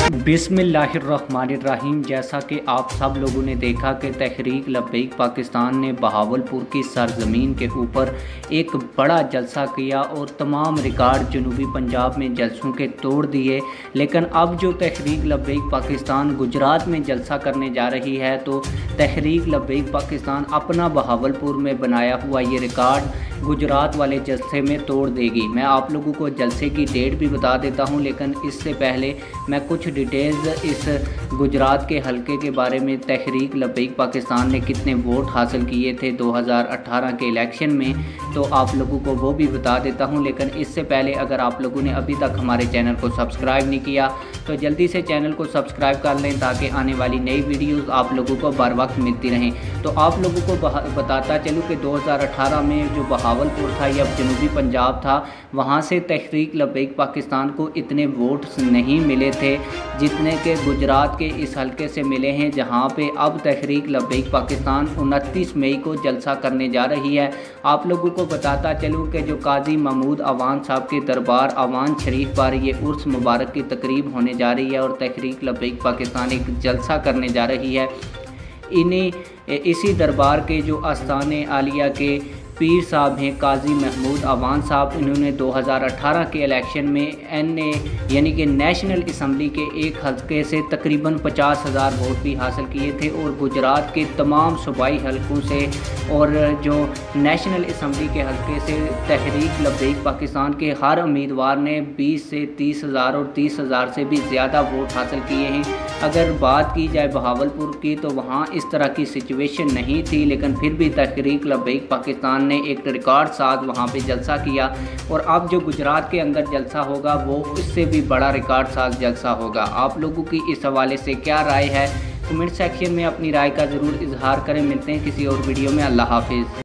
बिस्मिल्लाहिर्रहमानिर्रहीम। जैसा कि आप सब लोगों ने देखा कि तहरीक लब्बैक पाकिस्तान ने बहावलपुर की सरजमीन के ऊपर एक बड़ा जलसा किया और तमाम रिकॉर्ड जनूबी पंजाब में जलसों के तोड़ दिए। लेकिन अब जो तहरीक लब्बैक पाकिस्तान गुजरात में जलसा करने जा रही है, तो तहरीक लब्बैक पाकिस्तान अपना बहावलपुर में बनाया हुआ ये रिकॉर्ड गुजरात वाले जलसे में तोड़ देगी। मैं आप लोगों को जलसे की डेट भी बता देता हूं, लेकिन इससे पहले मैं कुछ डिटेल्स इस गुजरात के हलके के बारे में, तहरीक लब्बैक पाकिस्तान ने कितने वोट हासिल किए थे 2018 के इलेक्शन में, तो आप लोगों को वो भी बता देता हूं। लेकिन इससे पहले अगर आप लोगों ने अभी तक हमारे चैनल को सब्सक्राइब नहीं किया तो जल्दी से चैनल को सब्सक्राइब कर लें, ताकि आने वाली नई वीडियोज़ आप लोगों को बर वक्त मिलती रहें। तो आप लोगों को बताता चलूँ कि 2018 में जो बहावलपुर था या जनूबी पंजाब था, वहाँ से तहरीक लब्बैक पाकिस्तान को इतने वोट्स नहीं मिले थे जितने के गुजरात के इस हलके से मिले हैं, जहाँ पे अब तहरीक लब्बैक पाकिस्तान 29 मई को जलसा करने जा रही है। आप लोगों को बताता चलूँ कि जो काजी महमूद अवान साहब के दरबार अवान शरीफ पर ये उर्स मुबारक की तकरीब होने जा रही है और तहरीक लब्बैक पाकिस्तान एक जलसा करने जा रही है। इसी दरबार के जो आस्थाने आलिया के पीर साहब हैं काजी महमूद अवान साहब, इन्होंने 2018 के इलेक्शन में NA यानी कि नेशनल असम्बली के एक हल्के से तकरीबन 50,000 वोट भी हासिल किए थे, और गुजरात के तमाम सूबाई हलकों से और जो नेशनल असम्बली के हल्के से तहरीक लब्बैक पाकिस्तान के हर उम्मीदवार ने 20 से 30,000 और 30,000 से भी ज़्यादा वोट हासिल किए हैं। अगर बात की जाए बहावलपुर की, तो वहाँ इस तरह की सिचुएशन नहीं थी, लेकिन फिर भी तहरीक लब्बैक पाकिस्तान ने एक रिकॉर्ड साथ वहाँ पे जलसा किया, और अब जो गुजरात के अंदर जलसा होगा वो उससे भी बड़ा रिकॉर्ड साथ जलसा होगा। आप लोगों की इस हवाले से क्या राय है, कमेंट सेक्शन में अपनी राय का ज़रूर इजहार करें। मिलते हैं किसी और वीडियो में। अल्लाह हाफिज़।